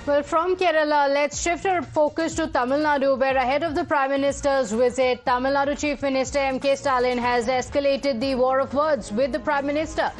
Well, from Kerala, let's shift our focus to Tamil Nadu, where ahead of the Prime Minister's visit, Tamil Nadu Chief Minister M.K. Stalin has escalated the war of words with the Prime Minister.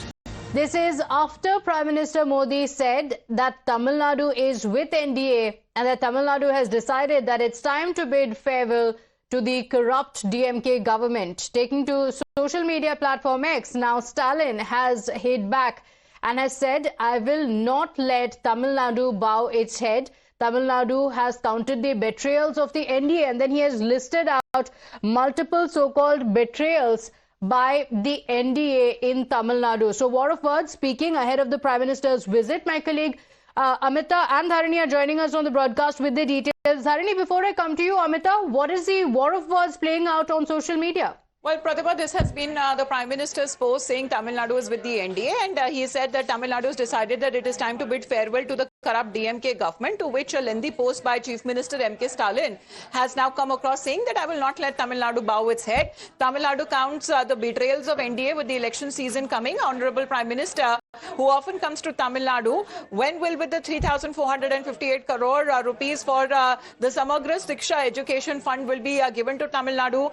This is after Prime Minister Modi said that Tamil Nadu is with NDA and that Tamil Nadu has decided that it's time to bid farewell to the corrupt DMK government. Taking to social media platform X, now Stalin has hit back and has said, I will not let Tamil Nadu bow its head. Tamil Nadu has counted the betrayals of the NDA, and then he has listed out multiple so-called betrayals by the NDA in Tamil Nadu. So war of words speaking ahead of the Prime Minister's visit. My colleague Amita and Dharini are joining us on the broadcast with the details. Dharini, before I come to you, Amita, what is the war of words playing out on social media? Well, Pratibha, this has been the Prime Minister's post saying Tamil Nadu is with the NDA, and he said that Tamil Nadu has decided that it is time to bid farewell to the corrupt DMK government, to which a lengthy post by Chief Minister M.K. Stalin has now come across saying that I will not let Tamil Nadu bow its head. Tamil Nadu counts the betrayals of NDA with the election season coming. Honorable Prime Minister, who often comes to Tamil Nadu, when will with the 3,458 crore rupees for the Samagra Shiksha Education Fund will be given to Tamil Nadu?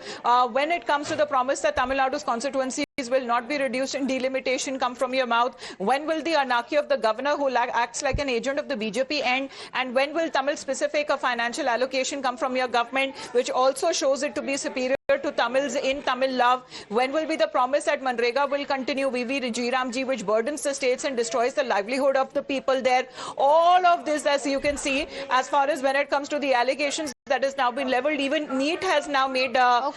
When it comes to the promise that Tamil Nadu's constituencies will not be reduced in delimitation come from your mouth? When will the anarchy of the governor who acts like an agent of the BJP end? And when will Tamil specific financial allocation come from your government, which also shows it to be superior to Tamils in Tamil love? When will be the promise that Manrega will continue, VV G Ramji, which burdens the states and destroys the livelihood of the people there? All of this, as you can see, as far as when it comes to the allegations that has now been leveled, even NEET has now made a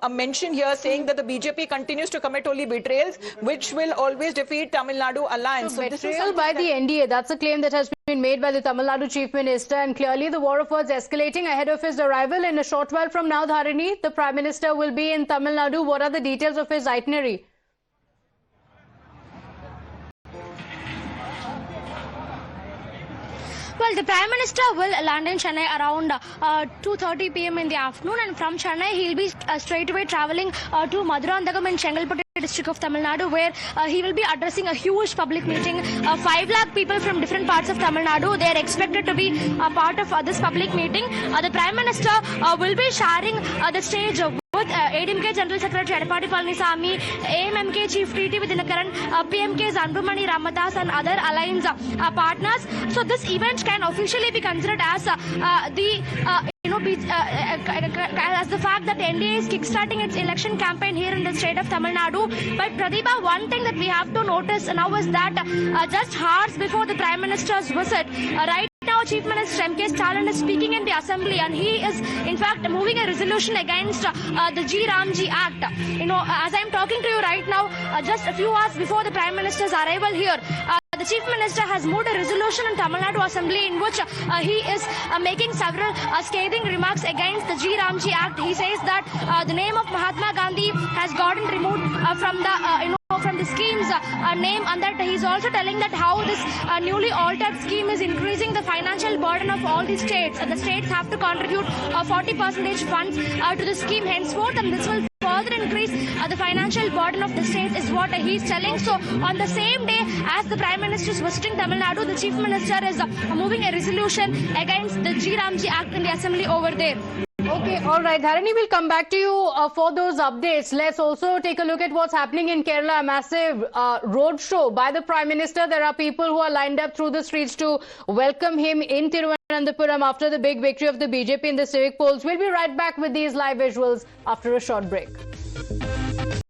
mention here saying that the BJP continues to commit only betrayals, which will always defeat Tamil Nadu alliance. So betrayal by the NDA, that's a claim that has been made by the Tamil Nadu Chief Minister, and clearly the war of words escalating ahead of his arrival. In a short while from now, Dharini, the Prime Minister will be in Tamil Nadu. What are the details of his itinerary? Well, the Prime Minister will land in Chennai around 2:30 p.m. in the afternoon, and from Chennai he'll be straight away travelling to Maduranthagam in Chengalpattu district of Tamil Nadu, where he will be addressing a huge public meeting. 5 lakh people from different parts of Tamil Nadu, they are expected to be a part of this public meeting. The Prime Minister will be sharing the stage with ADMK General Secretary Edapadi Palanisamy, AMMK Chief TT Vidinakaran, PMK's Anbumani Ramadas and other alliance partners. So this event can officially be considered as as the fact that NDA is kickstarting its election campaign here in the state of Tamil Nadu. But Pratibha, one thing that we have to notice now is that just hours before the Prime Minister's visit, right now Chief Minister M.K. Stalin is speaking in the assembly, and he is in fact moving a resolution against the G Ramji Act. As I'm talking to you right now, just a few hours before the Prime Minister's arrival here, the Chief Minister has moved a resolution in Tamil Nadu Assembly in which he is making several scathing remarks against the G Ramji Act. He says that the name of Mahatma Gandhi has gotten removed from the scheme's name, and that he's also telling that how this newly altered scheme is increasing the financial burden of all the states. The states have to contribute 40% funds to the scheme henceforth, and this will further increase the financial burden of the states, is what he's telling. So on the same day as the Prime Minister is visiting Tamil Nadu, the Chief Minister is moving a resolution against the G Ramji Act in the assembly over there. Okay, all right. Dharini, will come back to you for those updates. Let's also take a look at what's happening in Kerala. A massive road show by the Prime Minister. There are people who are lined up through the streets to welcome him in Thiruvananthapuram after the big victory of the BJP in the civic polls. We'll be right back with these live visuals after a short break.